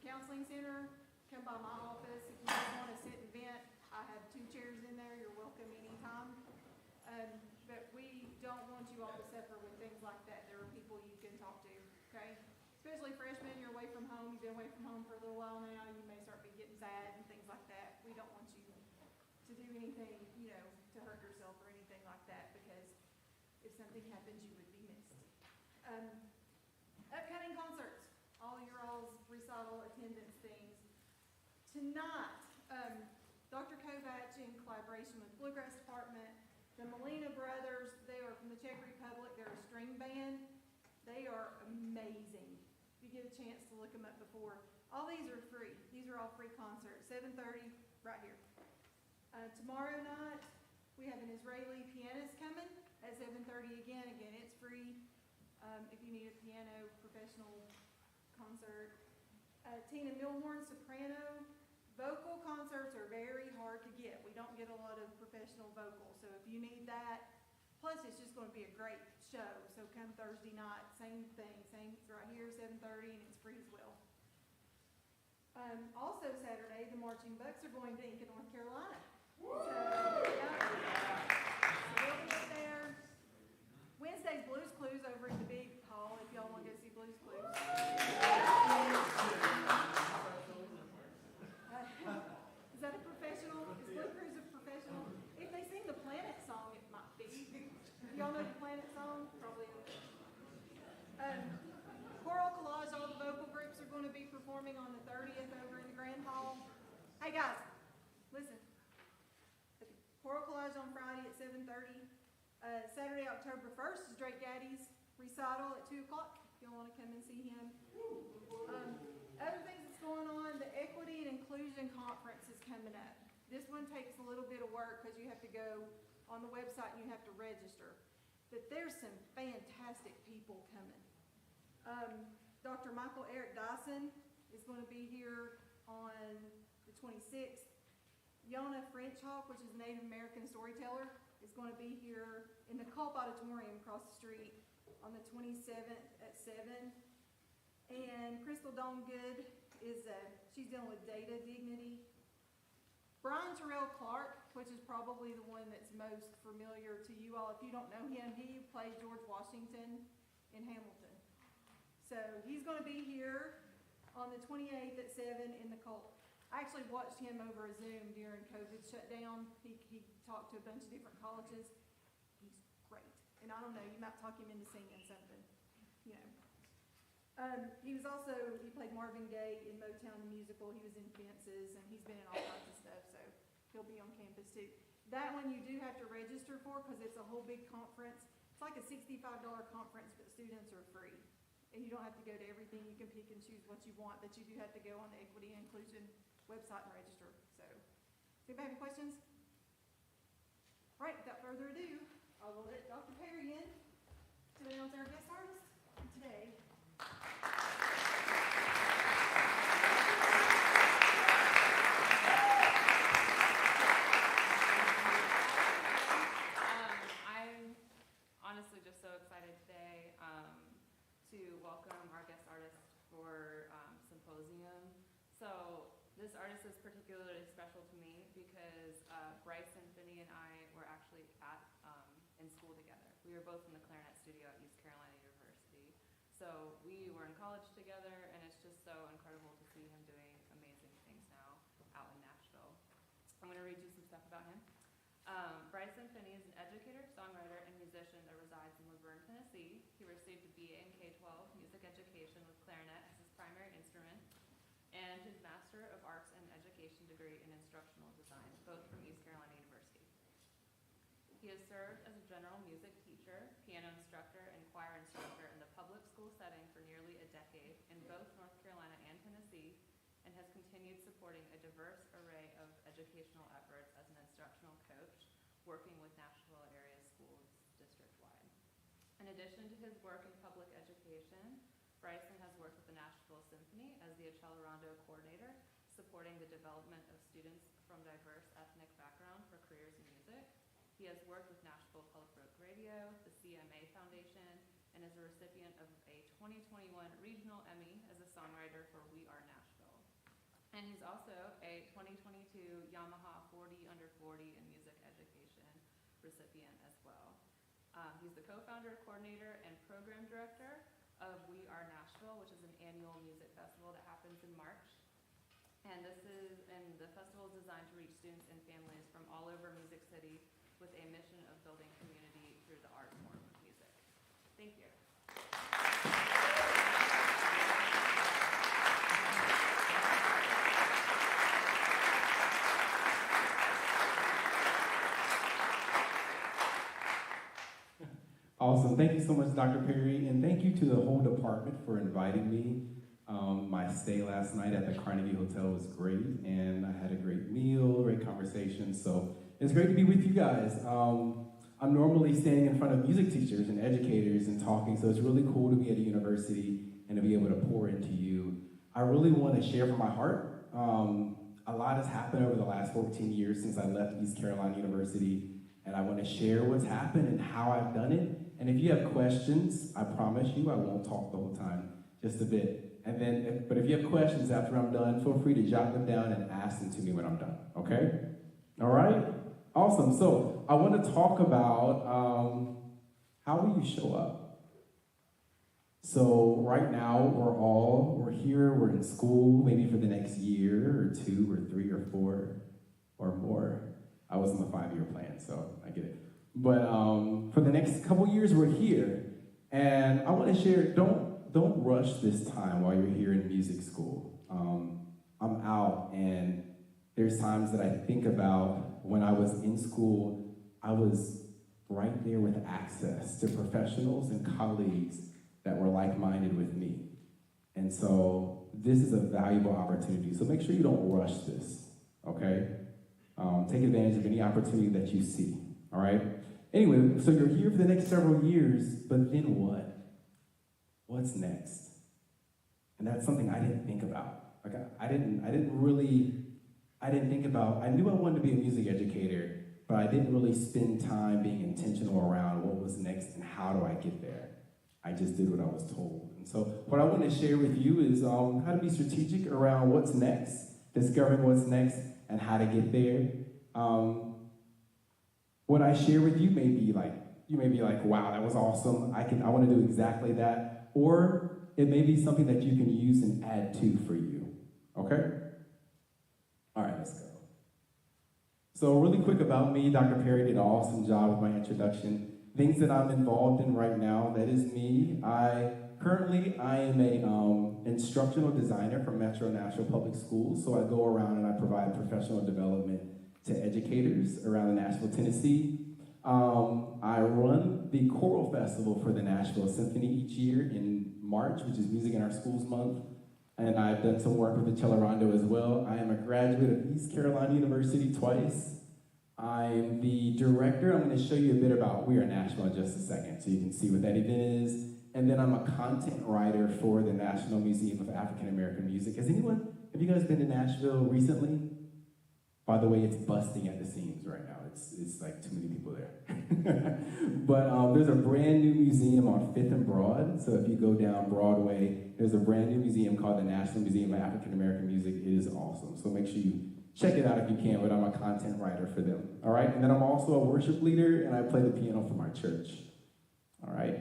the counseling center, come by my office. If you just want to sit and vent, I have 2 chairs in there. You're welcome anytime. But we don't want you all to suffer with things like that. There are people you can talk to, okay? Especially freshmen, you're away from home. You've been away from home for a little while now. You may start getting sad and things like that. We don't want you to do anything, to hurt yourself or anything like that, because if something happens, you would be missed. Upcoming concerts, all your all's recital attendance things. Tonight, Dr. Kovac, in collaboration with Bluegrass Department, the Molina brothers, they are from the Czech Republic. They're a string band. They are amazing. If you get a chance to look them up before. All these are free. These are all free concerts. 7:30, right here. Tomorrow night, we have an Israeli pianist coming at 7:30 again. Again, it's free. If you need a piano professional concert. Tina Milhorn, soprano. Vocal concerts are very hard to get. We don't get a lot of professional vocals. So if you need that, plus it's just going to be a great show. So come Thursday night, same thing. Same right here, 7:30, and it's free as well. Also Saturday, the Marching Bucks are going to Aiken, North Carolina. So, yeah. So we'll be there. Wednesday's Blues Clues over at the big hall if y'all want to go see Blues Clues. Is that a professional? Is Blue Cruise a professional? If they sing the Planet song, it might be. Y'all know the Planet song? Probably. Choral Collage, all the vocal groups are going to be performing on the 30th over in the Grand Hall. Hey guys, listen. Okay. Choral Collage on Friday at 7:30. Saturday, October 1st is Drake Gaddy's recital at 2 o'clock. If y'all want to come and see him. Other things that's going on, the Equity and Inclusion Conference is coming up. This one takes a little bit of work because you have to go on the website and you have to register. But there's some fantastic people coming. Dr. Michael Eric Dyson is going to be here on the 26th. Yona Frenchhawk, which is a Native American storyteller, is going to be here in the Culp Auditorium across the street on the 27th at 7. And Crystal Dawn Good is, she's dealing with data dignity. Brian Terrell Clark, which is probably the one that's most familiar to you all. If you don't know him, he played George Washington in Hamilton. So he's going to be here on the 28th at 7 in the Culp. I actually watched him over a Zoom during COVID shutdown. He talked to a bunch of different colleges. He's great. And I don't know, you might talk him into singing something, he played Marvin Gaye in Motown the Musical. He was in Fences, and he's been in all kinds of stuff, so he'll be on campus too. That one you do have to register for because it's a whole big conference. It's like a $65 conference, but students are free. And you don't have to go to everything. You can pick and choose what you want, but you do have to go on the Equity and Inclusion website and register. So, does anybody have any questions? All right, without further ado, I will let Dr. Perry in to announce our guest artist today. I'm honestly just so excited today to welcome our guest artist for Symposium. So this artist is particularly special to me because Bryson, Finney, and I were actually in school together. We were both in the clarinet studio at East Carolina University. So we were in college together, and it's just so incredible to see him doing amazing things now out in Nashville. I'm going to read you some stuff about him. Bryson Finney is an educator, songwriter, and musician that resides in Luverne, Tennessee. He received a BA in K-12 music education with clarinet as his primary instrument, and his Master of Arts and Education degree in instructional design, both from East Carolina University. He has served as a general music teacher, piano instructor, and choir instructor in the public school setting for nearly a decade in both North Carolina and Tennessee, and has continued supporting a diverse array of educational efforts as an instructional coach, working with Nashville area schools district-wide. In addition to his work in public education, Bryson has worked with the Nashville Symphony as the Accelerando coordinator, supporting the development of students from diverse ethnic backgrounds for careers in music. He has worked with Nashville Public Radio, the CMA Foundation, and is a recipient of a 2021 Regional Emmy as a songwriter for We Are Nashville. And he's also a 2022 Yamaha 40 Under 40 in Music Education recipient as well. He's the co-founder, coordinator, and program director of We Are Nashville, which is an annual music festival that happens in March. And the festival is designed to reach students and families from all over Music City with a mission of building community through the art form of music. Thank you. Awesome. Thank you so much, Dr. Perry, and thank you to the whole department for inviting me. My stay last night at the Carnegie Hotel was great, and I had a great meal, great conversation, so it's great to be with you guys. I'm normally standing in front of music teachers and educators and talking, so it's really cool to be at a university and to be able to pour into you. I really want to share from my heart. A lot has happened over the last 14 years since I left East Carolina University, and I want to share what's happened and how I've done it. And if you have questions, I promise you I won't talk the whole time, just a bit. And then, but if you have questions after I'm done, feel free to jot them down and ask them to me when I'm done, okay? All right? Awesome. So I want to talk about how will you show up? So right now, we're here, we're in school, maybe for the next year or 2 or 3 or 4 or more. I was on the 5-year plan, so I get it. But for the next couple years, we're here. And I want to share, don't rush this time while you're here in music school. I'm out, and there's times that I think about when I was in school, I was right there with access to professionals and colleagues that were like-minded with me. And so this is a valuable opportunity. So make sure you don't rush this, okay? Take advantage of any opportunity that you see, all right? Anyway, so you're here for the next several years, but then what? What's next? And that's something I didn't think about. Like I didn't think about, I knew I wanted to be a music educator, but I didn't really spend time being intentional around what was next and how do I get there. I just did what I was told. And so what I want to share with you is how to be strategic around what's next, discovering what's next, and how to get there. What I share with you may be like, wow, that was awesome. I want to do exactly that. Or it may be something that you can use and add to for you. Okay? All right, let's go. So really quick about me, Dr. Perry did an awesome job with my introduction. Things that I'm involved in right now, that is me. I am a instructional designer for Metro Nashville Public Schools. So I go around and I provide professional development to educators around Nashville, Tennessee. I run the choral festival for the Nashville Symphony each year in March, which is Music in Our Schools Month. And I've done some work with the Cello Rondo as well. I am a graduate of East Carolina University twice. I'm the director. I'm going to show you a bit about We Are Nashville in just a second so you can see what that event is. And then I'm a content writer for the National Museum of African American Music. Have you guys been to Nashville recently? By the way, it's busting at the seams right now. It's like too many people there. But there's a brand new museum on 5th and Broad. So if you go down Broadway, there's a brand new museum called the National Museum of African American Music. It is awesome. So make sure you check it out if you can, but I'm a content writer for them. All right? And then I'm also a worship leader, and I play the piano for my church. All right?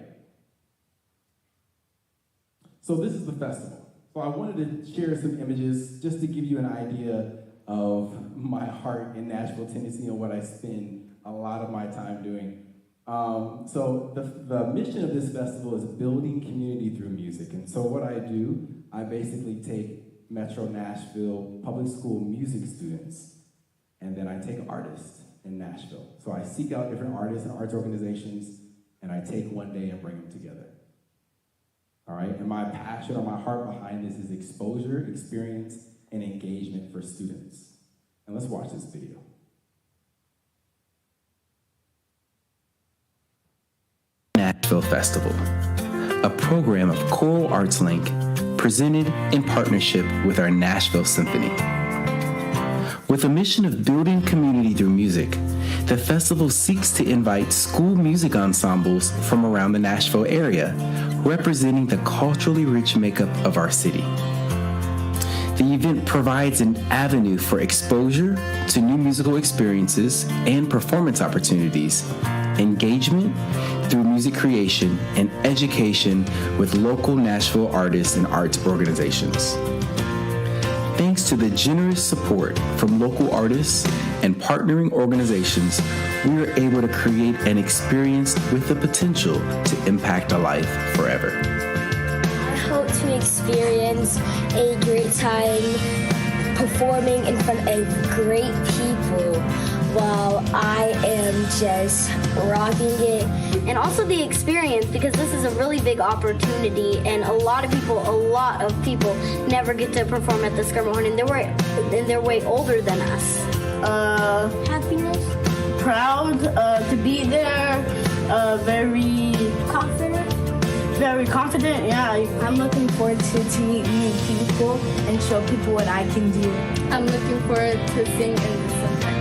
So this is the festival. So I wanted to share some images just to give you an idea of my heart in Nashville, Tennessee, and what I spend a lot of my time doing. So the mission of this festival is building community through music. And so what I do, I basically take Metro Nashville public school music students, and then I take artists in Nashville. So I seek out different artists and arts organizations, and I take one day and bring them together. All right, and my passion or my heart behind this is exposure, experience, and engagement for students. And let's watch this video. Nashville Festival, a program of Choral Arts Link presented in partnership with our Nashville Symphony. With a mission of building community through music, the festival seeks to invite school music ensembles from around the Nashville area, representing the culturally rich makeup of our city. The event provides an avenue for exposure to new musical experiences and performance opportunities, engagement through music creation, and education with local Nashville artists and arts organizations. Thanks to the generous support from local artists and partnering organizations, we are able to create an experience with the potential to impact a life forever. I hope to experience a great time performing in front of great people while I am just rocking it. And also the experience, because this is a really big opportunity and a lot of people never get to perform at the Skrymahorn, and they're way older than us. Happiness. Proud to be there, very confident, yeah. I'm looking forward to meet new people and show people what I can do. I'm looking forward to sing in the symphony.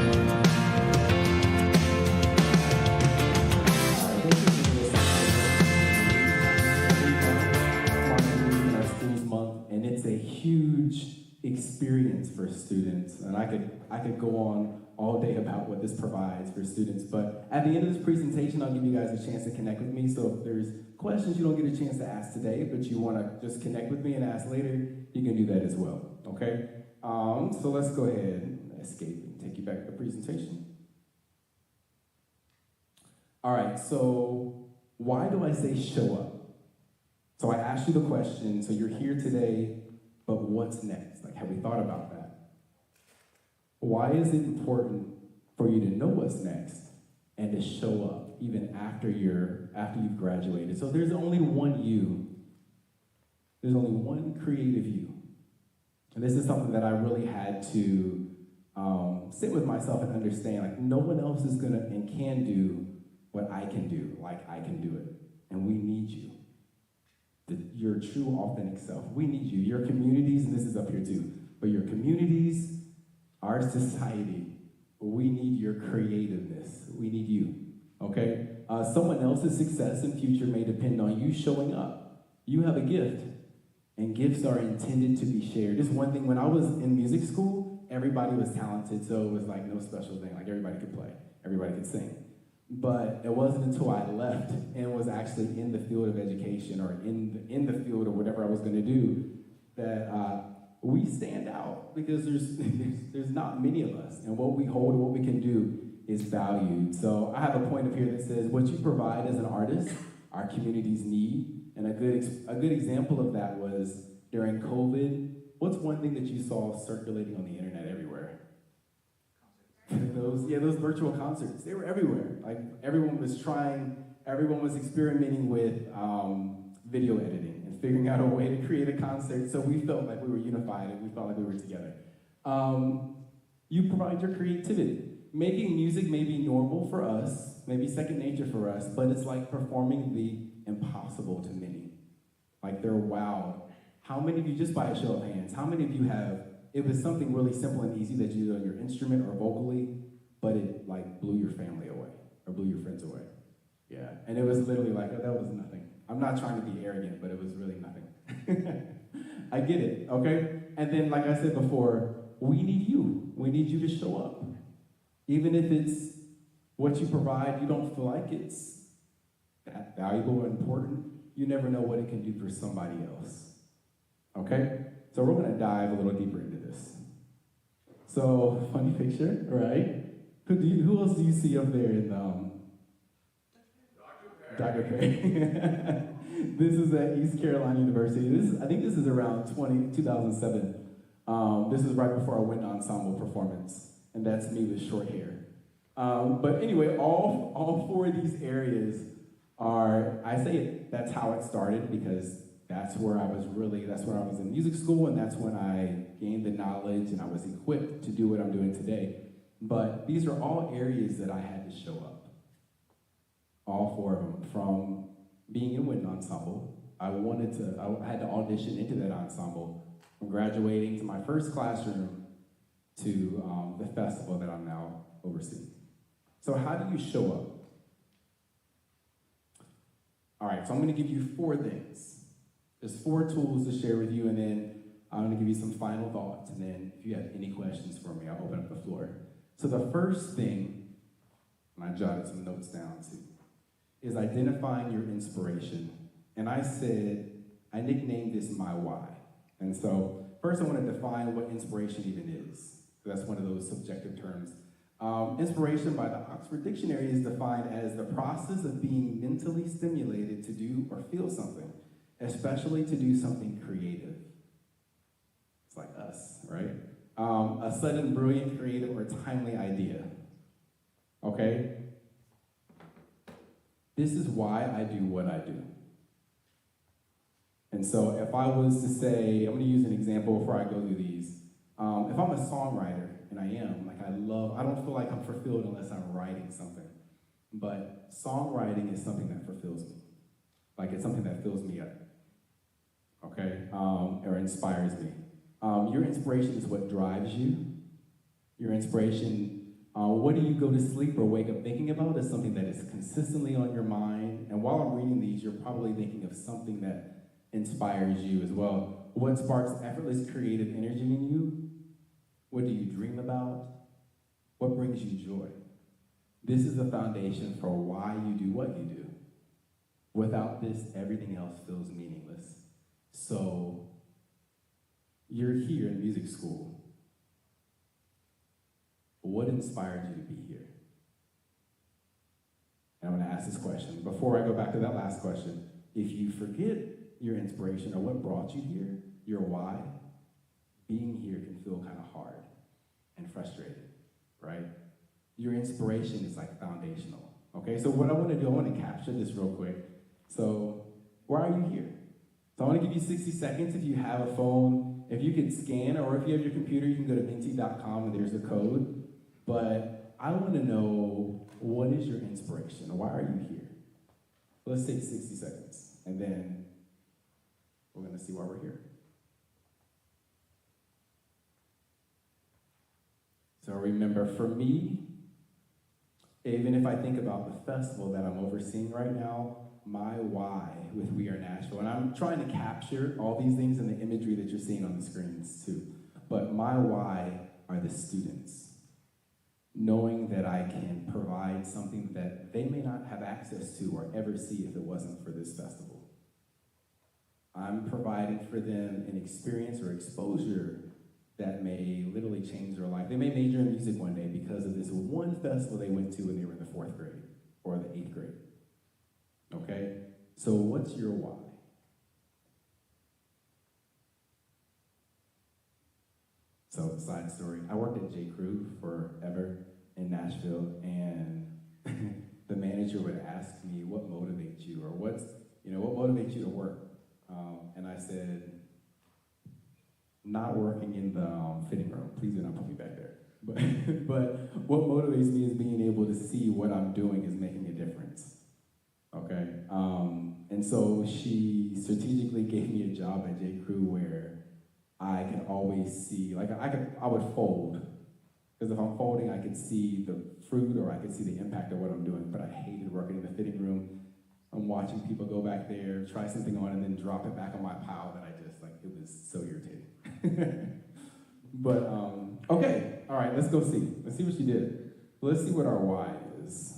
And it's a huge experience for students. And I could go on all day about what this provides for students. But at the end of this presentation, I'll give you guys a chance to connect with me. So if there's questions you don't get a chance to ask today, but you want to just connect with me and ask later, you can do that as well, okay? So let's go ahead and escape and take you back to the presentation. All right, so why do I say show up? So I asked you the question, so you're here today, but what's next? Like, have we thought about that? Why is it important for you to know what's next and to show up even after you've graduated? So there's only one you. There's only one creative you. And this is something that I really had to sit with myself and understand. Like, no one else is gonna and can do what I can do, like I can do it. And we need you. Your true, authentic self. We need you. Your communities, and this is up here too, but your communities, our society, we need your creativeness. We need you, okay? Someone else's success and future may depend on you showing up. You have a gift, and gifts are intended to be shared. This one thing, when I was in music school, everybody was talented, so it was like no special thing. Like, everybody could play, everybody could sing. But it wasn't until I left and was actually in the field of education or in the field of whatever I was going to do that we stand out, because there's not many of us, and what we hold and what we can do is valued. So I have a point up here that says, what you provide as an artist, our communities need. And a good example of that was during COVID. What's one thing that you saw circulating on the internet everywhere? Those virtual concerts. They were everywhere. Like, everyone was experimenting with video editing and figuring out a way to create a concert, so we felt like we were unified and we felt like we were together. You provide your creativity. Making music may be normal for us, maybe second nature for us, but it's like performing the impossible to many. Like, they're wowed. How many of you, just by a show of hands, how many of you have, it was something really simple and easy that you did on your instrument or vocally, but it like blew your family away or blew your friends away? Yeah, and it was literally like, oh, that was nothing. I'm not trying to be arrogant, but it was really nothing. I get it, okay? And then, like I said before, we need you. We need you to show up. Even if it's what you provide, you don't feel like it's that valuable or important, you never know what it can do for somebody else, okay? So we're gonna dive a little deeper into this. So, funny picture, right? Who else do you see up there in Dr. Perry? This is at East Carolina University. I think this is around 2007. This is right before our wind ensemble performance, and that's me with short hair. But anyway, all four of these areas are, I say it, that's how it started, because that's where I was in music school, and that's when I gained the knowledge and I was equipped to do what I'm doing today. But these are all areas that I had to show up. All four of them. From being in wind ensemble, I had to audition into that ensemble. From graduating to my first classroom to the festival that I'm now overseeing. So how do you show up? All right, so I'm gonna give you 4 things. There's 4 tools to share with you, and then I'm gonna give you some final thoughts, and then if you have any questions for me, I'll open up the floor. So the first thing, and I jotted some notes down too, is identifying your inspiration. And I nicknamed this my why. And so first I want to define what inspiration even is. That's one of those subjective terms. Inspiration by the Oxford Dictionary is defined as the process of being mentally stimulated to do or feel something, especially to do something creative. It's like us, right? A sudden, brilliant, creative, or timely idea. Okay? This is why I do what I do. And so if I was to say, I'm gonna use an example before I go through these. If I'm a songwriter, and I am, like I don't feel like I'm fulfilled unless I'm writing something. But songwriting is something that fulfills me. Like it's something that fills me up, okay? Or inspires me. Your inspiration is what drives you. Your inspiration, what do you go to sleep or wake up thinking about is something that is consistently on your mind. And while I'm reading these, you're probably thinking of something that inspires you as well. What sparks effortless creative energy in you? What do you dream about? What brings you joy? This is the foundation for why you do what you do. Without this, everything else feels meaningless. So, you're here in music school. What inspired you to be here? And I'm going to ask this question. Before I go back to that last question, if you forget your inspiration or what brought you here, your why, being here can feel kind of hard and frustrating, right? Your inspiration is like foundational, okay? So what I want to do, I want to capture this real quick. So why are you here? So I want to give you 60 seconds if you have a phone. If you can scan, or if you have your computer, you can go to menti.com and there's the code. But I want to know, what is your inspiration? Why are you here? Let's take 60 seconds, and then we're going to see why we're here. So remember, for me, even if I think about the festival that I'm overseeing right now, my why with We Are Nashville, and I'm trying to capture all these things in the imagery that you're seeing on the screens too, but my why are the students. Knowing that I can provide something that they may not have access to or ever see if it wasn't for this festival. I'm providing for them an experience or exposure that may literally change their life. They may major in music one day because of this one festival they went to when they were in the 4th grade or the 8th grade. Okay? So what's your why? So, side story, I worked at J. Crew forever in Nashville, and the manager would ask me, what motivates you, or what motivates you to work? And I said, not working in the fitting room. Please do not put me back there. But what motivates me is being able to see what I'm doing is making a difference. Okay? And so she strategically gave me a job at J. Crew where I can always see, like I would fold. Because if I'm folding, I could see the fruit or I could see the impact of what I'm doing. But I hated working in the fitting room. I'm watching people go back there, try something on, and then drop it back on my pile that I just, like, it was so irritating. But, okay, all right, let's go see. Let's see what she did. Let's see what our why is.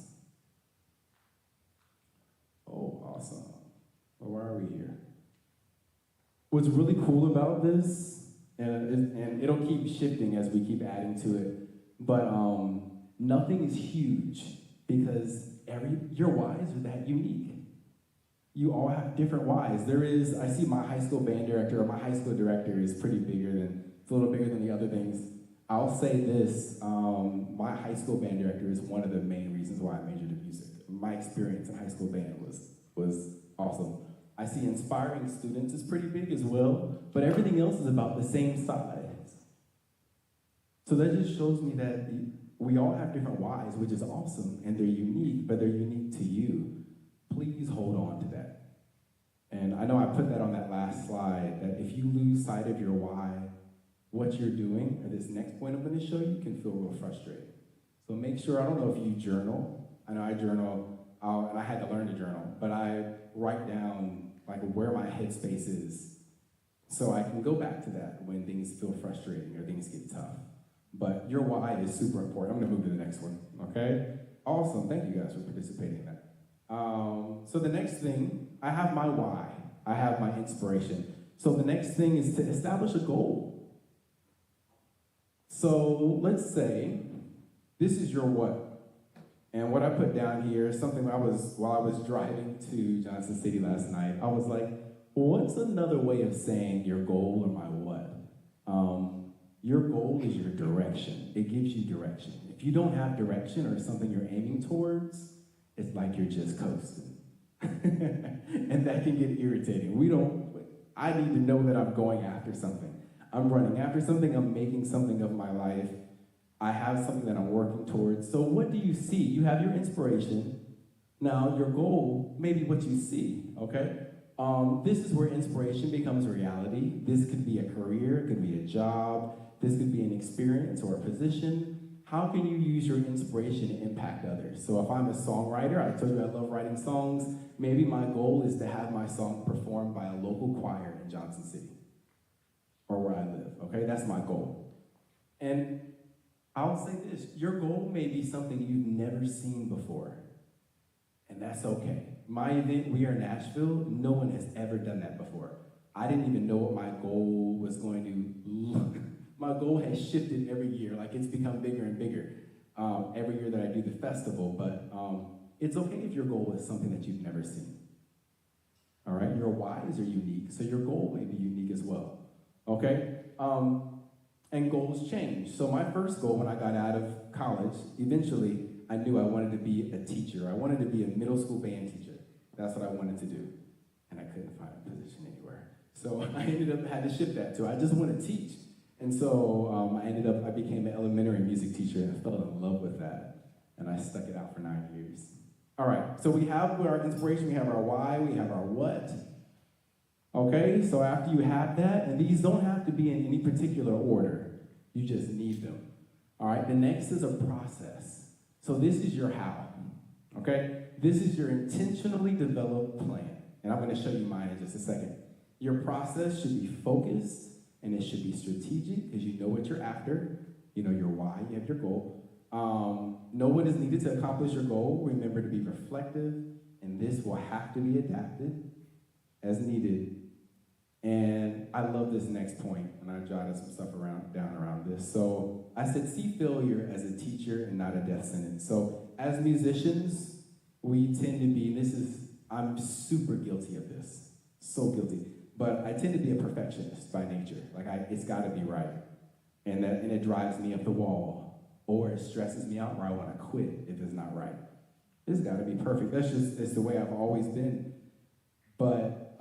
Oh, awesome. Well, why are we here? What's really cool about this, and it'll keep shifting as we keep adding to it, but nothing is huge because your whys are that unique. You all have different whys. I see my high school band director or my high school director is it's a little bigger than the other things. I'll say this, my high school band director is one of the main reasons why I majored in music. My experience in high school band was awesome. I see inspiring students is pretty big as well, but everything else is about the same size. So that just shows me that we all have different whys, which is awesome, and they're unique, but they're unique to you. Please hold on to that. And I know I put that on that last slide, that if you lose sight of your why, what you're doing, or this next point I'm going to show you, can feel real frustrating. So make sure, I don't know if you journal. I know I journal, and I had to learn to journal, but I write down like where my headspace is So I can go back to that when things feel frustrating or things get tough. But your why is super important. I'm gonna move to the next one, okay? Awesome, thank you guys for participating in that. So the next thing, I have my why. I have my inspiration. So the next thing is to establish a goal. So let's say this is your what. And what I put down here is something while I was driving to Johnson City last night, I was like, what's another way of saying your goal or my what? Your goal is your direction. It gives you direction. If you don't have direction or something you're aiming towards, it's like you're just coasting. And that can get irritating. I need to know that I'm going after something. I'm running after something, I'm making something of my life. I have something that I'm working towards. So what do you see? You have your inspiration. Now your goal may be what you see, okay? This is where inspiration becomes reality. This could be a career, it could be a job, this could be an experience or a position. How can you use your inspiration to impact others? So if I'm a songwriter, I told you I love writing songs, maybe my goal is to have my song performed by a local choir in Johnson City, or where I live, okay? That's my goal. And I'll say this, your goal may be something you've never seen before, and that's okay. My event, We Are Nashville, no one has ever done that before. I didn't even know what my goal was going to look. My goal has shifted every year, like it's become bigger and bigger every year that I do the festival, but it's okay if your goal is something that you've never seen. All right, your whys are unique, so your goal may be unique as well, okay? And goals change. So my first goal when I got out of college, eventually I knew I wanted to be a teacher. I wanted to be a middle school band teacher. That's what I wanted to do. And I couldn't find a position anywhere. So I had to shift that to, I just want to teach. And so I became an elementary music teacher and I fell in love with that. And I stuck it out for 9 years. All right, so we have our inspiration, we have our why, we have our what. Okay, so after you have that, and these don't have to be in any particular order, you just need them. All right, the next is a process. So this is your how, okay? This is your intentionally developed plan. And I'm gonna show you mine in just a second. Your process should be focused, and it should be strategic, because you know what you're after. You know your why, you have your goal. Know what is needed to accomplish your goal. Remember to be reflective, and this will have to be adapted as needed. And I love this next point, and I jotted some stuff down around this. So I said, see failure as a teacher and not a death sentence. So as musicians, we tend to be, I'm super guilty of this, so guilty. But I tend to be a perfectionist by nature. Like it's gotta be right. And it drives me up the wall, or it stresses me out where I wanna quit if it's not right. It's gotta be perfect. It's the way I've always been. But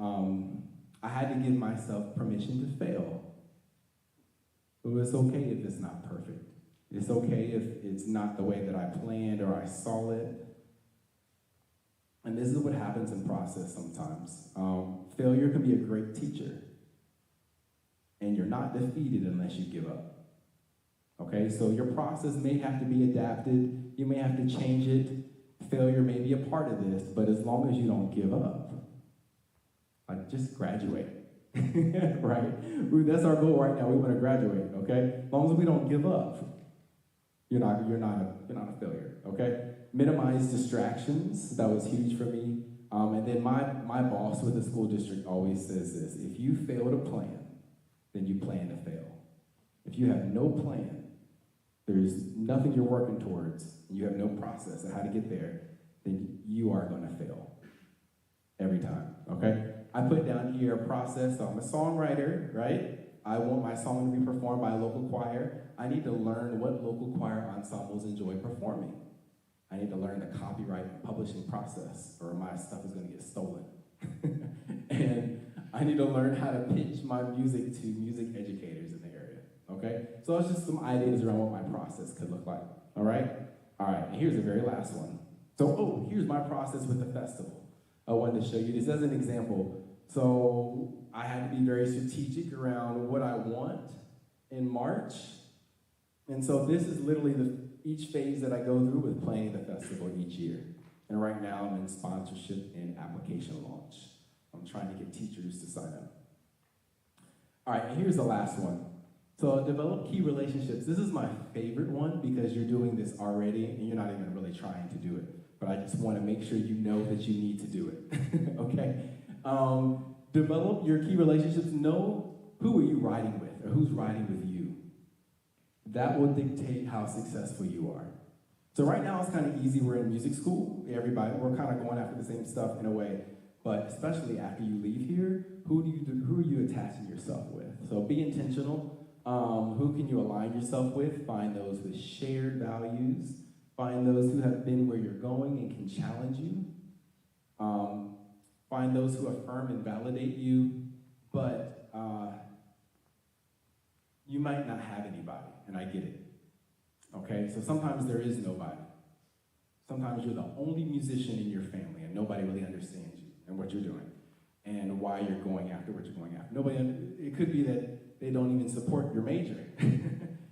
I had to give myself permission to fail. But it's okay if it's not perfect. It's okay if it's not the way that I planned or I saw it. And this is what happens in process sometimes. Failure can be a great teacher. And you're not defeated unless you give up. Okay, so your process may have to be adapted. You may have to change it. Failure may be a part of this, but as long as you don't give up, like, just graduate, right? That's our goal right now. We want to graduate, okay? As long as we don't give up, you're not a failure, okay? Minimize distractions. That was huge for me. And then my boss with the school district always says this: if you fail to plan, then you plan to fail. If you have no plan, there's nothing you're working towards, and you have no process of how to get there, then you are going to fail every time, okay? I put down here a process. So I'm a songwriter, right? I want my song to be performed by a local choir. I need to learn what local choir ensembles enjoy performing. I need to learn the copyright and publishing process, or my stuff is going to get stolen. And I need to learn how to pitch my music to music educators in the area, okay? So that's just some ideas around what my process could look like, all right? All right, and here's the very last one. So, here's my process with the festival. I wanted to show you this as an example. So I had to be very strategic around what I want in March. And so this is literally each phase that I go through with planning the festival each year. And right now I'm in sponsorship and application launch. I'm trying to get teachers to sign up. All right, and here's the last one. So develop key relationships. This is my favorite one because you're doing this already and you're not even really trying to do it. But I just want to make sure you know that you need to do it, okay? Develop your key relationships. Know who are you riding with or who's riding with you. That will dictate how successful you are. So right now it's kind of easy. We're in music school. We're kind of going after the same stuff in a way. But especially after you leave here, who are you attaching yourself with? So be intentional. Who can you align yourself with? Find those with shared values. Find those who have been where you're going and can challenge you. Find those who affirm and validate you, but you might not have anybody, and I get it. Okay, so sometimes there is nobody. Sometimes you're the only musician in your family, and nobody really understands you and what you're doing, and why you're going after what you're going after. It could be that they don't even support your major.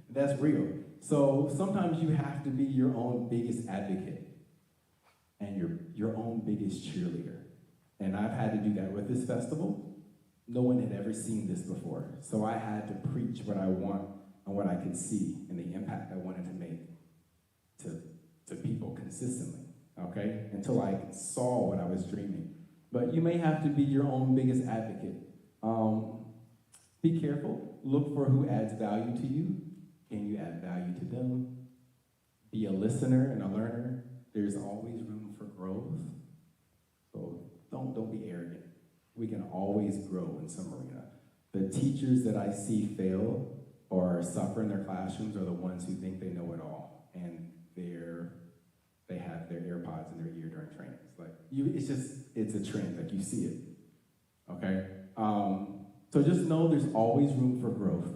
That's real. So sometimes you have to be your own biggest advocate and your own biggest cheerleader. And I've had to do that with this festival. No one had ever seen this before. So I had to preach what I want and what I could see and the impact I wanted to make to people consistently, okay? Until I saw what I was dreaming. But you may have to be your own biggest advocate. Be careful. Look for who adds value to you. Can you add value to them? Be a listener and a learner. There's always room for growth. So don't be arrogant. We can always grow in some arena. The teachers that I see fail or suffer in their classrooms are the ones who think they know it all, and they have their AirPods in their ear during trainings. It's a trend. Like, you see it. Okay. So just know there's always room for growth,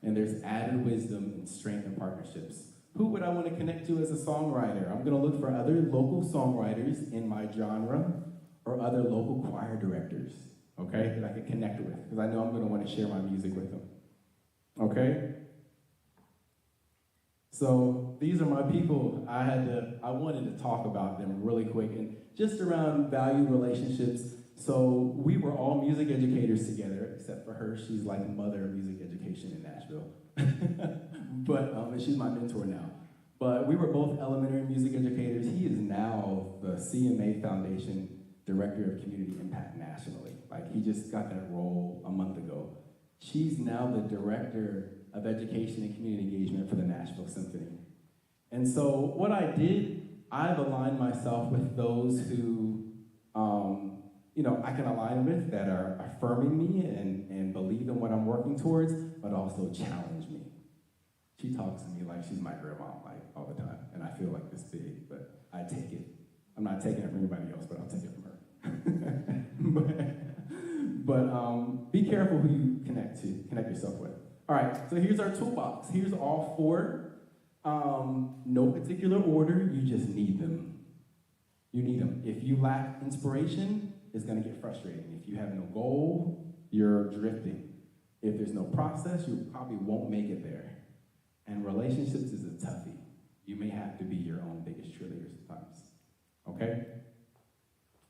and there's added wisdom and strength in partnerships. Who would I want to connect to as a songwriter? I'm going to look for other local songwriters in my genre or other local choir directors, okay, that I can connect with, because I know I'm going to want to share my music with them, okay? So these are my people. I wanted to talk about them really quick, and just around valued relationships. So we were all music educators together, except for her. She's like mother of music education in Nashville. And she's my mentor now. But we were both elementary music educators. He is now the CMA Foundation Director of Community Impact nationally. Like, he just got that role a month ago. She's now the Director of Education and Community Engagement for the Nashville Symphony. And so what I did, I've aligned myself with those who, I can align with, that are affirming me and believe in what I'm working towards, but also challenge me. She talks to me like she's my grandma, like, all the time, and I feel like this big, but I take it. I'm not taking it from anybody else, but I'll take it from her. but be careful who you connect yourself with. All right, so here's our toolbox. Here's all four. No particular order, you just need them. You need them. If you lack inspiration, it's gonna get frustrating. If you have no goal, you're drifting. If there's no process, you probably won't make it there. And relationships is a toughie. You may have to be your own biggest cheerleader sometimes, okay?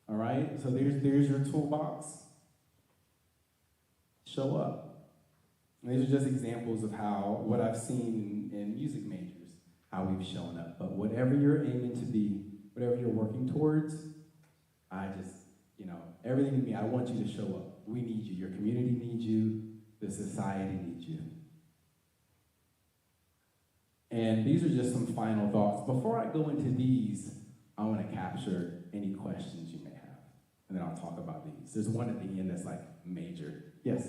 All right, so there's your toolbox. Show up. And these are just examples of what I've seen in music majors, how we've shown up. But whatever you're aiming to be, whatever you're working towards, everything in me, I want you to show up. We need you. Your community needs you. The society needs you. And these are just some final thoughts. Before I go into these, I want to capture any questions you may have. And then I'll talk about these. There's one at the end that's like major. Yes?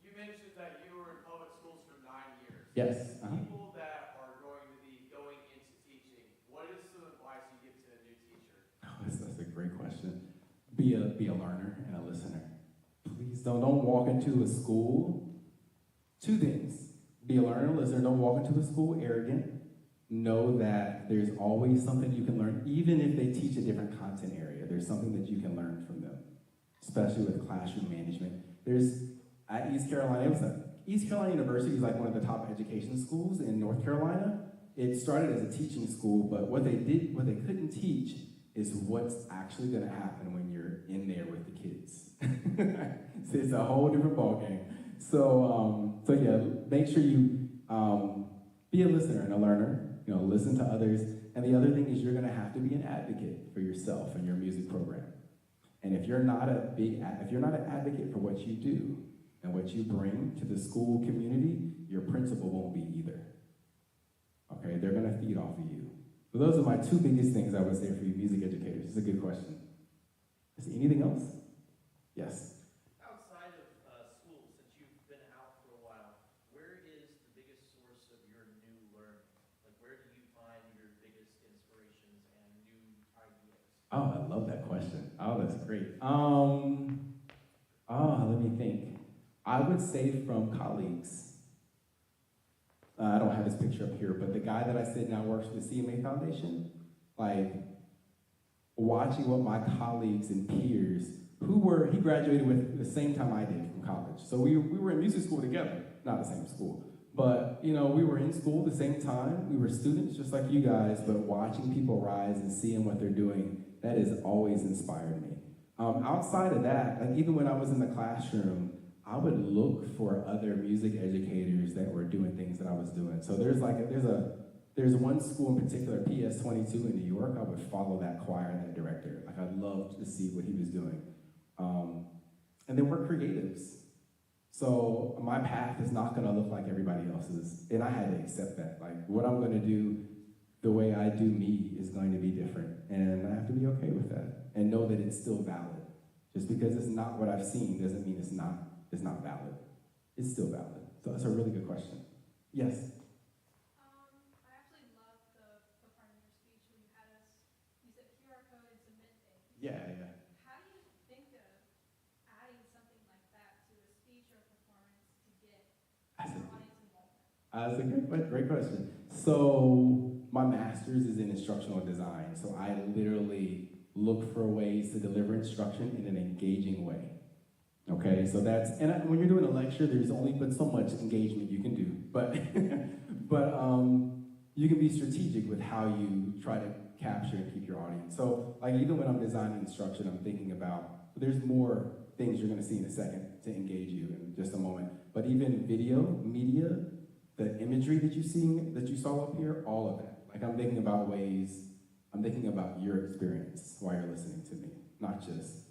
You mentioned that you were in public schools for 9 years. Yes. People that are going to be going into teaching, what is some advice you give to a new teacher? Oh, that's a great question. Be a learner and a listener. Please don't walk into a school. Two things. Be a learner and a listener. Don't walk into a school arrogant. Know that there's always something you can learn, even if they teach a different content area. There's something that you can learn from them, especially with classroom management. At East Carolina University is like one of the top education schools in North Carolina. It started as a teaching school, but what they couldn't teach is what's actually gonna happen when you're in there with the kids. So it's a whole different ballgame. So yeah, make sure you be a listener and a learner. You know, listen to others. And the other thing is you're going to have to be an advocate for yourself and your music program. And if you're not if you're not an advocate for what you do and what you bring to the school community, your principal won't be either. Okay, they're going to feed off of you. So those are my two biggest things I would say for you music educators. It's a good question. Is there anything else? Yes. Outside of school, since you've been out for a while, where is the biggest source of your new learning? Like, where do you find your biggest inspirations and new ideas? Oh, I love that question. Oh, that's great. Let me think. I would say from colleagues. I don't have his picture up here, but the guy that I said now works for the CMA Foundation, like watching what my colleagues and peers he graduated with the same time I did from college. So we were in music school together, not the same school. But, you know, we were in school the same time. We were students just like you guys, but watching people rise and seeing what they're doing, that has always inspired me. Outside of that, like even when I was in the classroom, I would look for other music educators that were doing things that I was doing. So there's one school in particular, PS22 in New York. I would follow that choir and that director. Like I'd love to see what he was doing. And then we're creatives. So my path is not gonna look like everybody else's. And I had to accept that. Like what I'm gonna do, the way I do me is going to be different. And I have to be okay with that and know that it's still valid. Just because it's not what I've seen doesn't mean it's not valid. It's still valid. So that's a really good question. Yes? I actually loved the part of your speech where you said QR code and submit things. Yeah. How do you think of adding something like that to a speech or a performance to get more audience involvement? That's a great question. So my master's is in instructional design. So I literally look for ways to deliver instruction in an engaging way. Okay, so when you're doing a lecture, there's only but so much engagement you can do. But you can be strategic with how you try to capture and keep your audience. So like even when I'm designing instruction, I'm thinking about, there's more things you're gonna see in a second to engage you in just a moment. But even video, media, the imagery that you saw up here, all of that. Like I'm thinking about your experience while you're listening to me, not just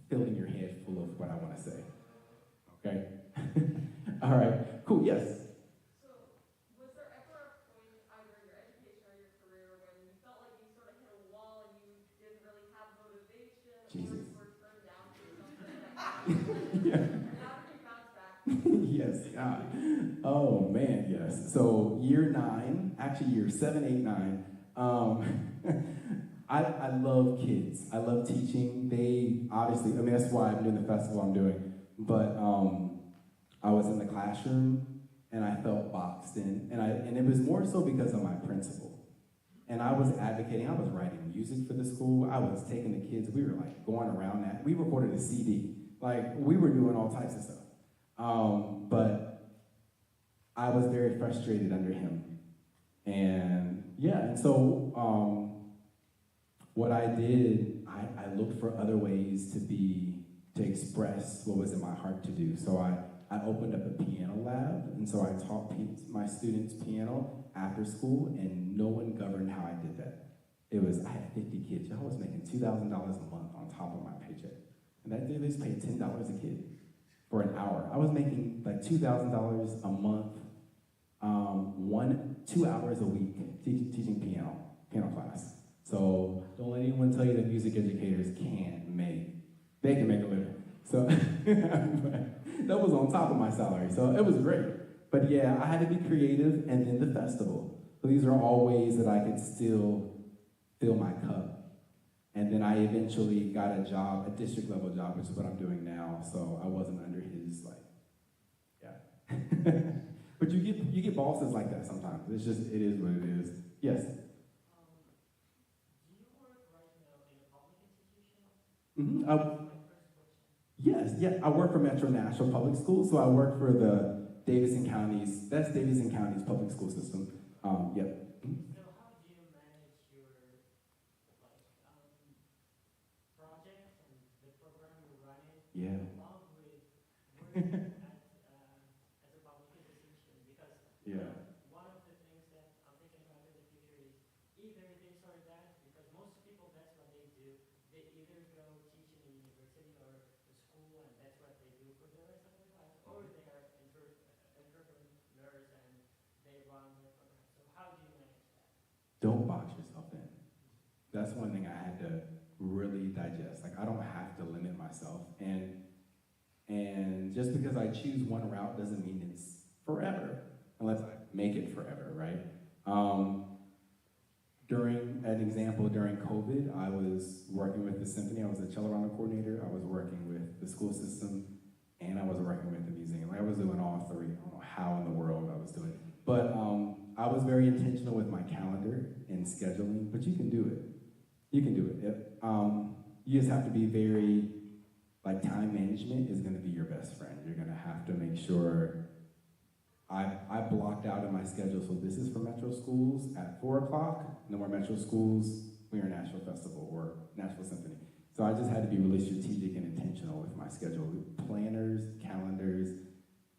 filling your head full of what I want to say. Okay? All right, cool, yes? So, was there ever a point, either in your education or your career, when you felt like you sort of hit a wall and you didn't really have motivation, Jesus. or you were turned down for something? Yeah. And how did you bounce back? Yes, God. Oh, man, yes. So year 7, 8, 9, I love kids. I love teaching. That's why I'm doing the festival I'm doing. But I was in the classroom and I felt boxed in. And it was more so because of my principal. And I was advocating, I was writing music for the school. I was taking the kids, we were like going around that. We recorded a CD. Like we were doing all types of stuff. But I was very frustrated under him. And so what I did, I looked for other ways to express what was in my heart to do. So I opened up a piano lab, and so I taught my students piano after school, and no one governed how I did that. I had 50 kids. I was making $2,000 a month on top of my paycheck. And that day they just paid $10 a kid for an hour. I was making like $2,000 a month, 2 hours a week teaching piano class. So don't let anyone tell you that music educators they can make a living. So that was on top of my salary, so it was great. But yeah, I had to be creative, and then the festival. So these are all ways that I could still fill my cup. And then I eventually got a job, a district level job, which is what I'm doing now. So I wasn't under his yeah. But you get bosses like that sometimes. It is what it is. Yes. Do you work right now in a public institution? Mm-hmm. Yes. I work for Metro Nashville Public Schools, so I work for the Davidson County's public school system. Yep. So how do you manage your project and the program you're running? Yeah. Along with working at don't box yourself in. That's one thing I had to really digest. Like, I don't have to limit myself. And just because I choose one route doesn't mean it's forever, unless I make it forever, right? During COVID, I was working with the symphony. I was a cello rhythm coordinator. I was working with the school system, and I was working with the museum. Like, I was doing all three. I don't know how in the world I was doing it. But I was very intentional with my calendar and scheduling, but you can do it. You can do it. You just have to be very, like, time management is gonna be your best friend. You're gonna have to make sure I blocked out in my schedule, so this is for Metro Schools at 4 o'clock, no more Metro Schools, we are Nashville Festival or Nashville Symphony. So I just had to be really strategic and intentional with my schedule. Planners, calendars,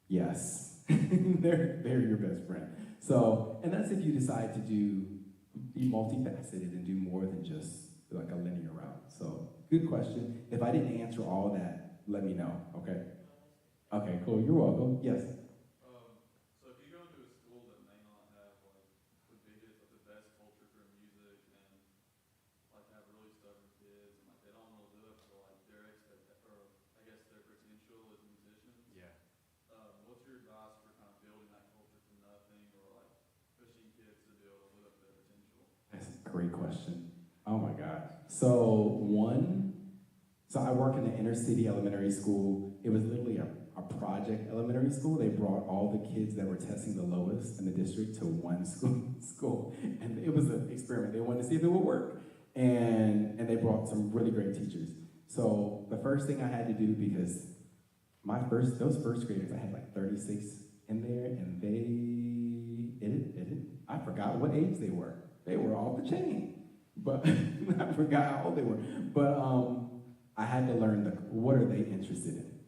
yes, they're your best friend. So, and that's if you decide to be multifaceted and do more than just like a linear route. So, good question. If I didn't answer all that, let me know, okay? Okay, cool, you're welcome, yes. So if you go to a school that may not have like the biggest, like the best culture for music and like have really stubborn kids and like they don't want to live up to like their their potential as musicians. Yeah. What's your advice for kind of building that culture from nothing or like pushing kids to be able to live up to their potential? That's a great question. Oh my gosh. So I work in the inner city elementary school. It was literally a project elementary school. They brought all the kids that were testing the lowest in the district to one school. And it was an experiment. They wanted to see if it would work. And they brought some really great teachers. So the first thing I had to do, because those first graders, I had like 36 in there, and I forgot what age they were. They were off the chain. But I forgot how old they were. But I had to learn what are they interested in.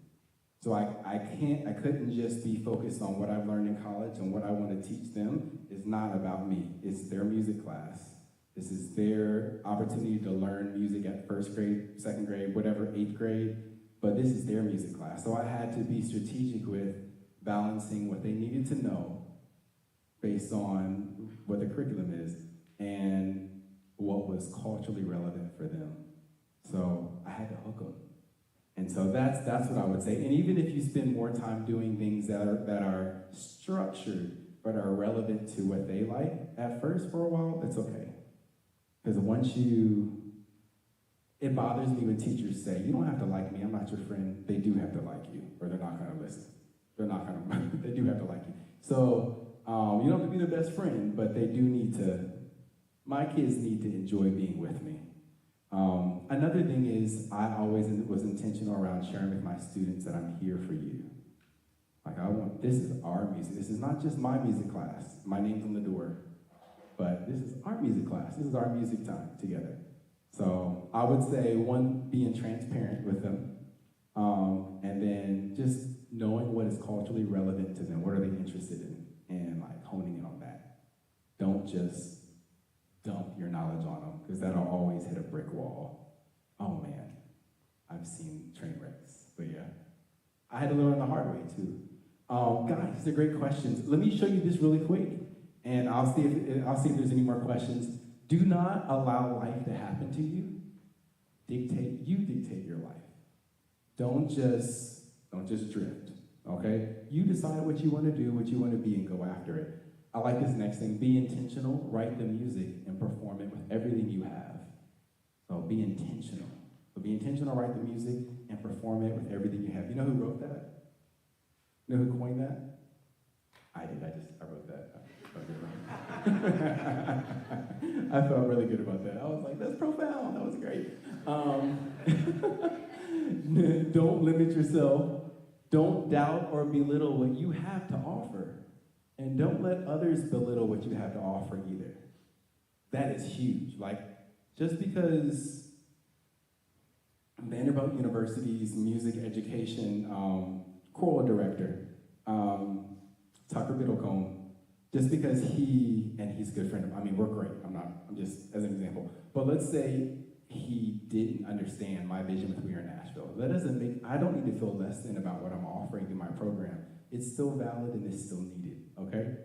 So I couldn't just be focused on what I've learned in college, and what I want to teach them is not about me. It's their music class. This is their opportunity to learn music at first grade, second grade, whatever, 8th grade, but this is their music class. So I had to be strategic with balancing what they needed to know based on what the curriculum is and what was culturally relevant for them. So I had to hook them. And so that's what I would say. And even if you spend more time doing things that are structured but are relevant to what they like at first for a while, it's okay. Because it bothers me when teachers say, you don't have to like me, I'm not your friend. They do have to like you, or they're not gonna listen. They do have to like you. So you don't have to be their best friend, but they do my kids need to enjoy being with me. Another thing is, I always was intentional around sharing with my students that I'm here for you. Like, this is our music. This is not just my music class. My name's on the door. But this is our music class. This is our music time together. So I would say, one, being transparent with them. And then just knowing what is culturally relevant to them. What are they interested in? And like honing in on that. Don't just dump your knowledge on them, because that'll always hit a brick wall. Oh man, I've seen train wrecks, but yeah. I had to learn the hard way too. Guys, these are great questions. Let me show you this really quick, and I'll see if there's any more questions. Do not allow life to happen to you. You dictate your life. Don't just drift, okay? You decide what you want to do, what you want to be, and go after it. I like this next thing. Be intentional, write the music, and perform it with everything you have. So be intentional. So be intentional, write the music, and perform it with everything you have. You know who wrote that? You know who coined that? I did. I wrote that. I felt really good about that. I was like, that's profound. That was great. Don't limit yourself. Don't doubt or belittle what you have to offer. And don't let others belittle what you have to offer either. That is huge. Like, just because Vanderbilt University's music education choral director, Tucker Biddlecombe, just because he's a good friend of mine, we're great, I'm just, as an example. But let's say he didn't understand my vision with We Are Nashville. I don't need to feel less than about what I'm offering in my program. It's still valid and it's still needed, okay?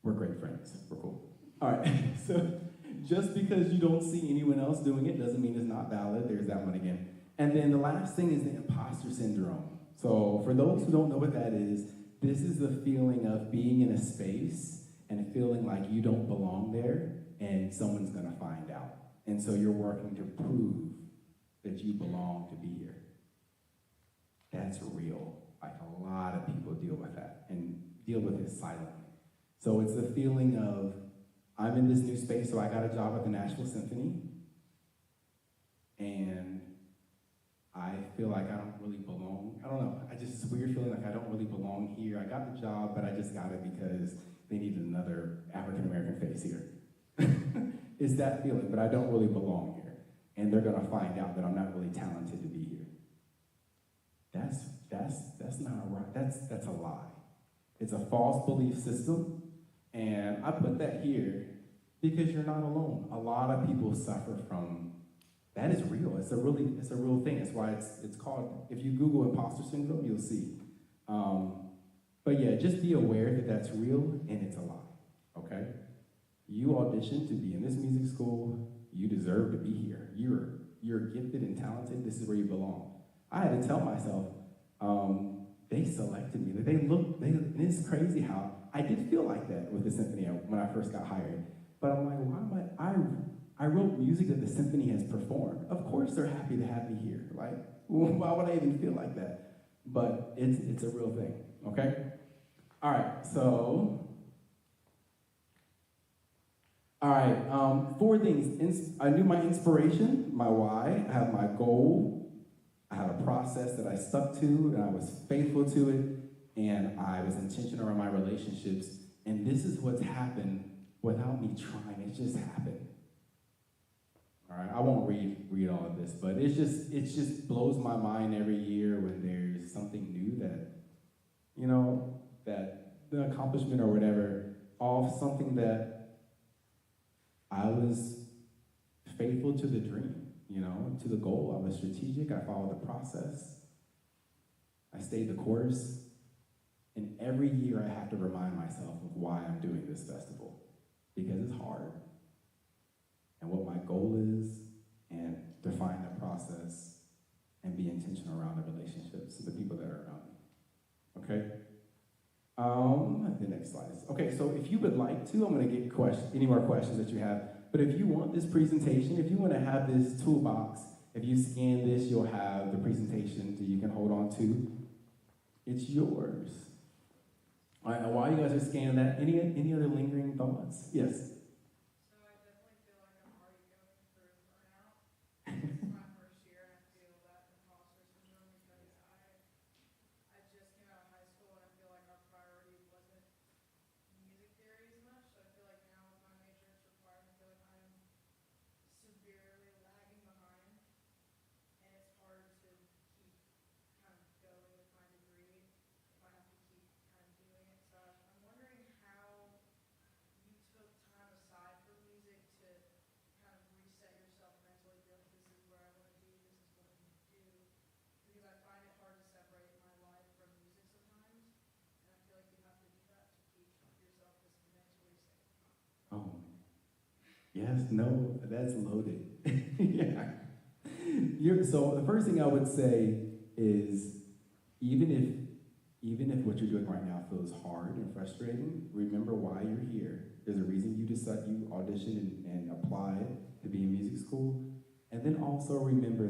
We're great friends, we're cool. All right, so just because you don't see anyone else doing it doesn't mean it's not valid. There's that one again. And then the last thing is the imposter syndrome. So for those who don't know what that is, this is the feeling of being in a space and feeling like you don't belong there and someone's gonna find out. And so you're working to prove that you belong to be here. That's real. Like a lot of people deal with that and deal with it silently. So it's the feeling of, I'm in this new space, so I got a job at the Nashville Symphony, and I feel like I don't really belong. I don't know, I just, this weird feeling like I don't really belong here. I got the job, but I just got it because they needed another African-American face here. It's that feeling, but I don't really belong here. And they're gonna find out that I'm not really talented to be here. That's not right, that's a lie. It's a false belief system, and I put that here because you're not alone. A lot of people suffer from, that is real, it's a real thing. That's why it's called, if you Google imposter syndrome, you'll see. But yeah, just be aware that that's real and it's a lie, okay? You auditioned to be in this music school, you deserve to be here. You're gifted and talented, this is where you belong. I had to tell myself, they selected me. And it's crazy how I did feel like that with the symphony when I first got hired. But I'm like, why am I wrote music that the symphony has performed. Of course they're happy to have me here. Like, why would I even feel like that? But it's a real thing, okay? All right, so, all right, 4 things. I knew my inspiration, my why, I have my goal, I had a process that I stuck to, and I was faithful to it, and I was intentional around my relationships, and this is what's happened without me trying. It just happened. All right, I won't read all of this, but it just blows my mind every year when there's something new that, you know, that the accomplishment or whatever, of something that I was faithful to the dream. You know, to the goal. I was strategic, I followed the process, I stayed the course, and every year I have to remind myself of why I'm doing this festival, because it's hard, and what my goal is, and define the process, and be intentional around the relationships of the people that are around me, okay? The next slide is, okay, so if you would like to, I'm gonna get any more questions that you have. But if you want this presentation, if you want to have this toolbox, if you scan this, you'll have the presentation that you can hold on to. It's yours. All right, now while you guys are scanning that, any other lingering thoughts? Yes? So I definitely feel like I'm already going through burnout. This is my first year and I feel that imposter syndrome because I just came out of high school and I feel like our priority wasn't music theory as much. So I feel like now with my major it's required, I feel like I'm severely lagging behind and it's hard to keep kind of going with my degree if I have to keep kind of doing it. So I'm wondering how you took time aside from music to kind of reset yourself mentally, be like, this is where I want to be, this is what I need to do. Because I find it hard to separate my life from music sometimes, and I feel like you have to do that to keep yourself just mentally safe. Oh, yes, no, that's loaded. Yeah. So the first thing I would say is, even if what you're doing right now feels hard and frustrating, remember why you're here. There's a reason you auditioned and applied to be in music school. And then also remember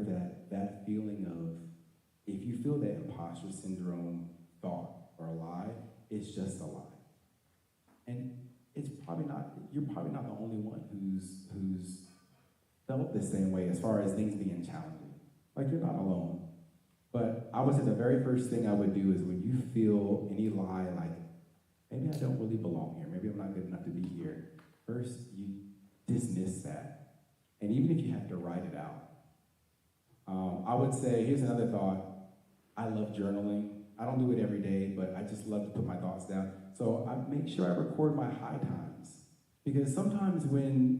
that feeling of, if you feel that imposter syndrome thought or a lie, it's just a lie. And you're probably not the only one who's felt the same way as far as things being challenging. Like, you're not alone. But I would say the very first thing I would do is, when you feel any lie, like, maybe I don't really belong here, maybe I'm not good enough to be here, first you dismiss that. And even if you have to write it out. I would say, here's another thought. I love journaling. I don't do it every day, but I just love to put my thoughts down. So I make sure I record my high times. Because sometimes when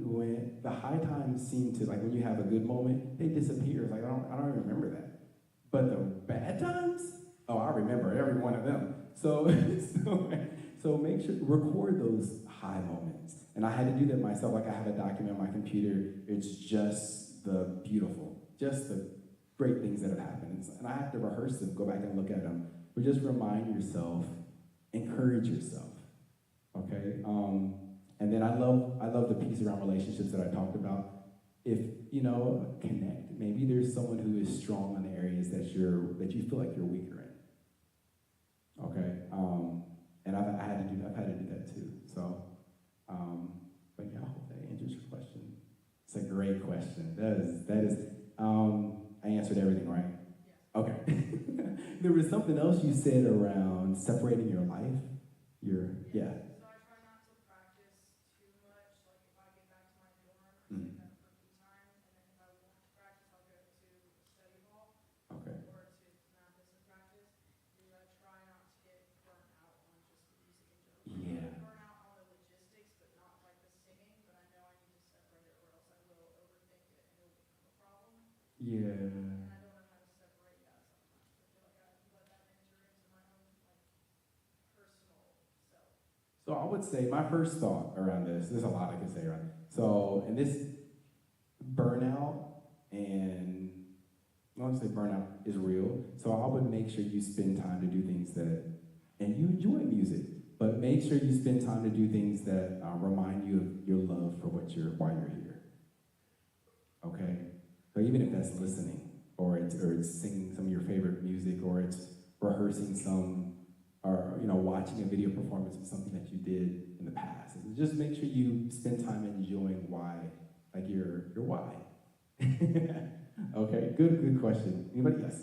the high times seem to, like when you have a good moment, they disappear. It's like, I don't even remember that. But the bad times, oh, I remember every one of them. So make sure, record those high moments. And I had to do that myself. Like I have a document on my computer. It's just the great things that have happened. And I have to rehearse them, go back and look at them. But just remind yourself, encourage yourself, okay? And then I love the piece around relationships that I talked about. If, connect. Maybe there's someone who is strong in the areas that you feel like you're weaker in, okay? And I've had to do that too. So, but yeah, I hope that answers your question. It's a great question. That is. I answered everything, right? Yes. Okay. There was something else you said around separating your life. Yeah. So I try not to practice too much. Like if I get back to my dorm, I Mm. take that for me time, and then if I want to practice, I'll go to study hall Okay. or to math and practice. Because I try not to get burnt out on just the music in general. Yeah. I burn out on the logistics, but not like the singing. But I know I need to separate it, or else I will overthink it and it will become a problem. Yeah. And I don't know how to separate that sometimes. I feel like I let that enter into my own personal self. So I would say my first thought around there's a lot I can say around it. So, and this burnout, and I want to say burnout is real. So I would make sure you spend time to do things and you enjoy music, but make sure you spend time to do things that remind you of your love for why you're here. Okay? So even if that's listening, or it's singing some of your favorite music, or it's rehearsing or watching a video performance of something that you did in the past. And just make sure you spend time enjoying why, like your why. Okay, good question. Anybody? Yes.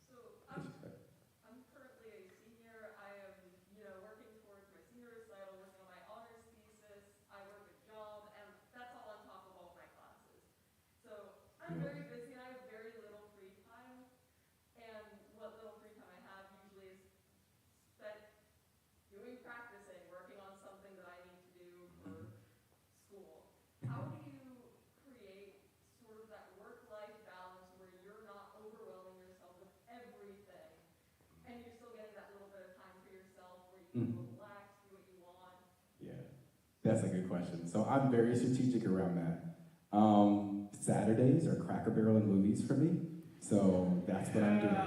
So I'm currently a senior. I am, working towards my senior recital, working on my honors thesis. I work a job, and that's all on top of all of my classes. So I'm very busy, and I have very little free time. And what little free time I have usually is spent practicing, working on something that I need to do for school. How do you create sort of that work-life balance where you're not overwhelming yourself with everything, and you're still getting that little bit of time for yourself where you can relax, do what you want? Yeah, that's a good question. So I'm very strategic around that. Saturdays are Cracker Barrel and movies for me, so that's what I'm doing.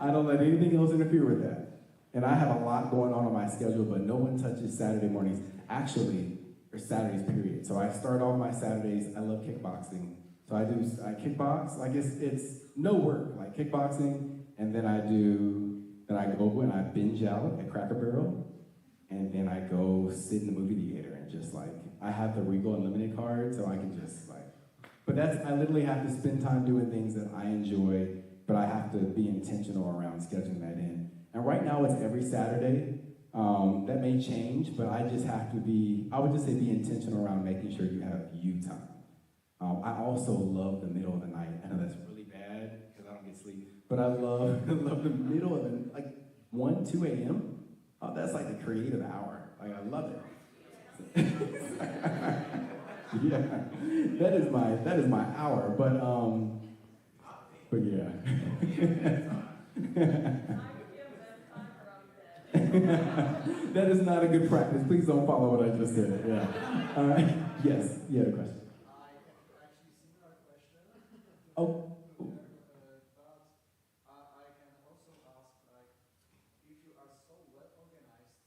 I don't let anything else interfere with that. And I have a lot going on my schedule, but no one touches Saturday mornings. Actually, or Saturdays, period. So I start off my Saturdays, I love kickboxing. So I kickbox, like it's no work, like kickboxing, and then I go and I binge out at Cracker Barrel, and then I go sit in the movie theater and just I have the Regal Unlimited card, so I can just but I literally have to spend time doing things that I enjoy, but I have to be intentional around scheduling that in. And right now it's every Saturday. That may change, but I would just say be intentional around making sure you have you time. I also love the middle of the night. I know that's really bad because I don't get sleep, but I love the middle of the 1, 2 a.m. Oh, that's like the creative hour. I love it. Yeah, that is my hour. But yeah. That is not a good practice. Please don't follow what I just said. Yeah. Yes, you had a question. Actually, similar question. Oh. But I can also ask, if you are so well organized,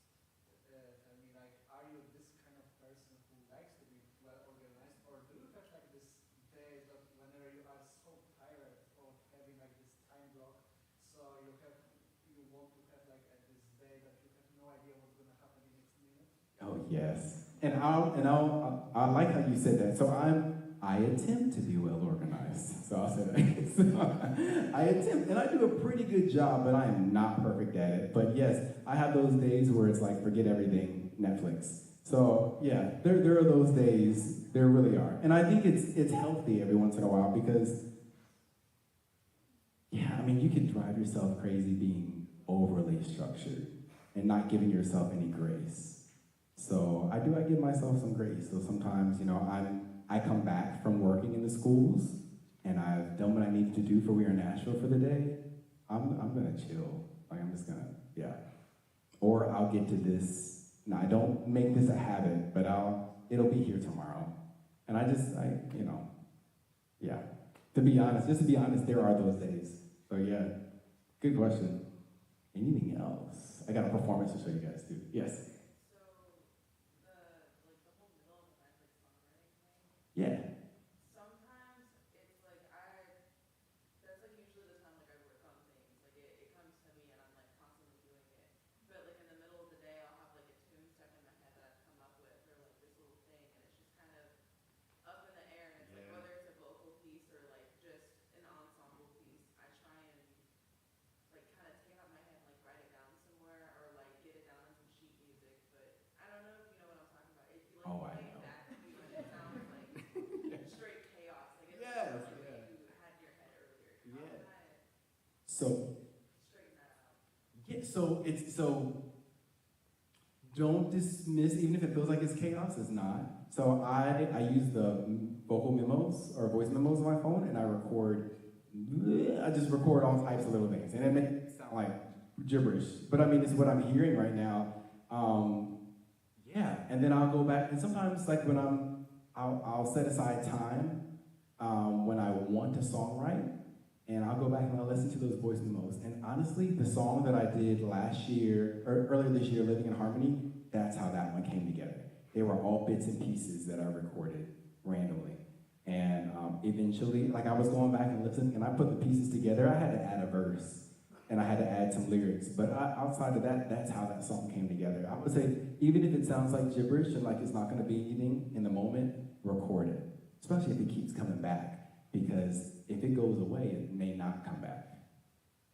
are you this kind of person who likes to be well organized, or do you have this day that whenever you are so tired of having this time block, so you want to have this day that you have no idea what's going to happen in the next minute? Oh yes, and I like how you said that. So I attempt to be well organized. So I'll say that. So I attempt, and I do a pretty good job, but I am not perfect at it. But yes, I have those days where it's forget everything, Netflix. So yeah, there are those days. There really are, and I think it's healthy every once in a while because you can drive yourself crazy being overly structured and not giving yourself any grace. So I give myself some grace. So sometimes, I come back from working in the schools and I've done what I needed to do for We Are Nashville for the day. I'm gonna chill. I'm just gonna, yeah. Or I'll get to this Now, I don't make this a habit, but it'll be here tomorrow. And yeah. To be honest, there are those days. So yeah, good question. Anything else? I got a performance to show you guys too. Yes? So, the whole middle of the night, like songwriting thing, Yeah. sometimes it's like that's like usually the time like I work on things. Like it comes to me and I'm like constantly doing it. But like in the middle of the day, I'll have like a tune stuck in my head that I've come up with or like this little thing, and it's just kind of up in the air. And it's like whether it's a vocal piece or like just an ensemble piece, I try and like kind of take it out of my head and like write it down somewhere or like get it down on some sheet music. But I don't know if you know what I'm talking about. If you like play it back to me when it sounds like straight chaos, like it's Yes, like yeah. what you had in your head earlier. Yeah. How can I So, straighten that out? yeah, so don't dismiss, even if it feels like it's chaos, it's not. So I use the vocal memos or voice memos on my phone, and I just record all types of little things, and it makes it sound like gibberish. But I mean, it's what I'm hearing right now. Yeah, and then I'll go back, and sometimes like when I'll set aside time when I want to songwrite, and I'll go back and I'll listen to those voice memos. And honestly, the song that I did last year, or earlier this year, Living in Harmony, that's how that one came together. They were all bits and pieces that I recorded randomly. And eventually, like I was going back and listening, and I put the pieces together. I had to add a verse, and I had to add some lyrics. But outside of that, that's how that song came together. I would say, even if it sounds like gibberish and like it's not gonna be anything in the moment, record it. Especially if it keeps coming back. Because if it goes away, it may not come back.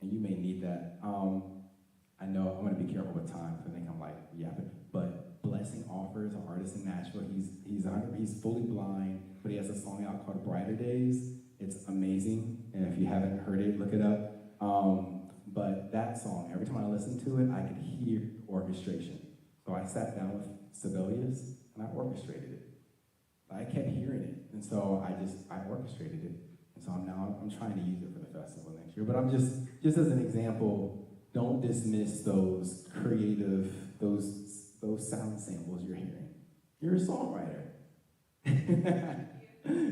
And you may need that. I know I'm gonna be careful with time, because I think I'm like yapping. But Blessing Offers, an artist in Nashville, he's fully blind, but he has a song out called Brighter Days. It's amazing, and if you haven't heard it, look it up. But that song, every time I listened to it, I could hear orchestration. So I sat down with Sibelius, and I orchestrated it. I kept hearing it, and so I orchestrated it. And so I'm trying to use it for the festival next year. But I'm just as an example, don't dismiss those creative, those sound samples you're hearing. You're a songwriter.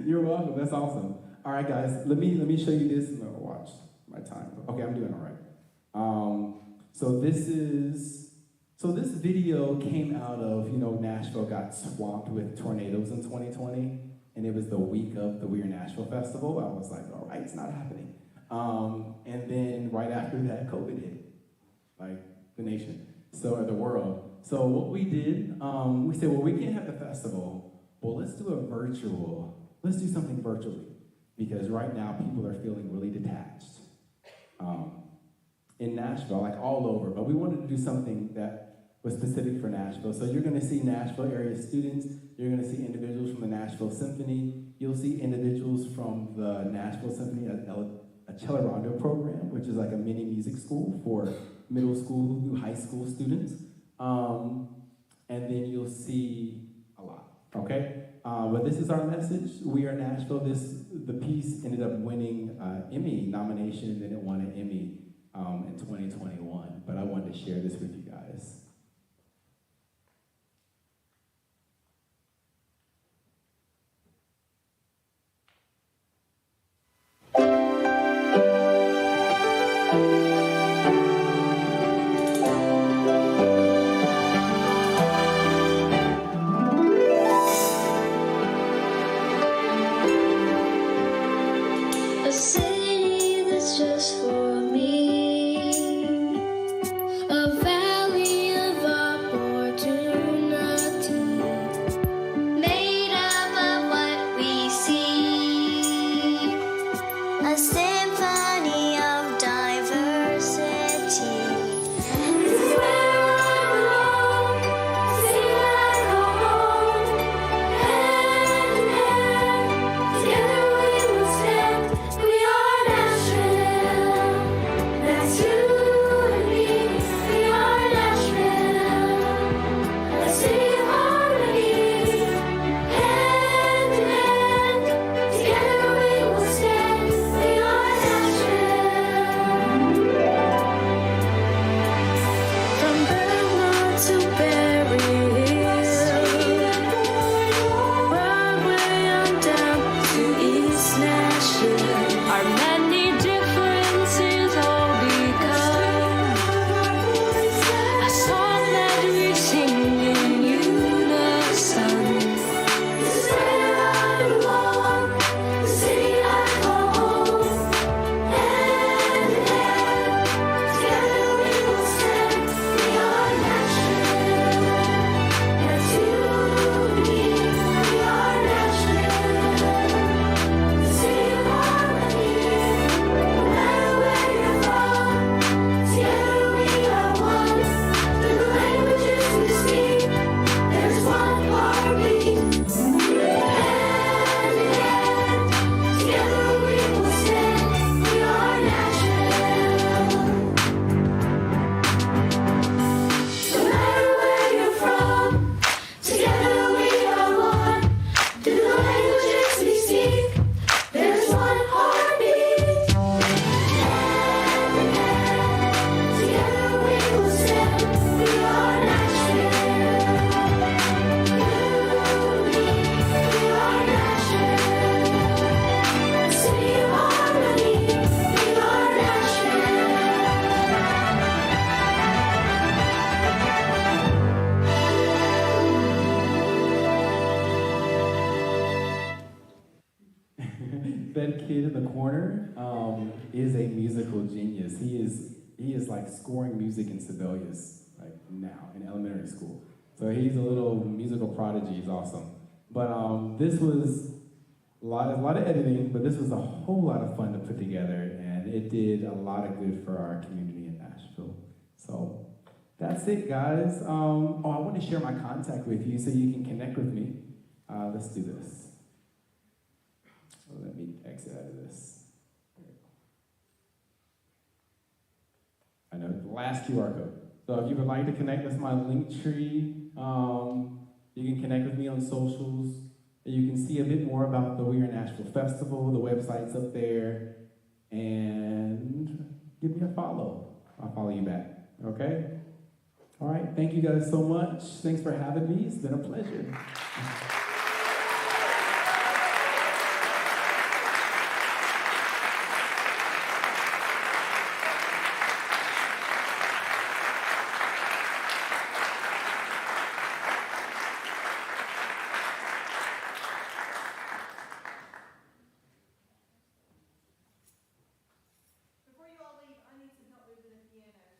You're welcome. That's awesome. All right, guys. Let me show you this. No, watch my time. Okay, I'm doing all right. So this video came out of, Nashville got swamped with tornadoes in 2020, and it was the week of the We're Nashville Festival. I was like, all right, it's not happening. And then right after that, COVID hit, like the nation, or the world. So what we did, we said, well, we can't have the festival. Well, let's do something virtually, because right now people are feeling really detached. In Nashville, like all over, but we wanted to do something that was specific for Nashville. So you're gonna see Nashville area students, you're gonna see individuals from the Nashville Symphony, you'll see individuals from the Nashville Symphony, a Celerando program, which is like a mini music school for middle school through high school students. And then you'll see a lot, okay? But this is our message. We are Nashville. The piece ended up winning Emmy nomination, and then it won an Emmy in 2021. But I wanted to share this with you guys. A city that's just for me, a valley of opportunity, made up of what we see, a symphony of diversity. musical genius. He is like scoring music in Sibelius, like now, in elementary school. So he's a little musical prodigy, he's awesome. But this was a lot of editing, but this was a whole lot of fun to put together, and it did a lot of good for our community in Nashville. So that's it, guys. I want to share my contact with you so you can connect with me. Let's do this. So let me exit out of this. There we go. I know, the last QR code. So if you would like to connect, that's my link tree. You can connect with me on socials. You can see a bit more about the We Are Nashville Festival. The website's up there. And give me a follow. I'll follow you back. Okay? All right. Thank you guys so much. Thanks for having me. It's been a pleasure. Before you all leave, I need some help moving the piano.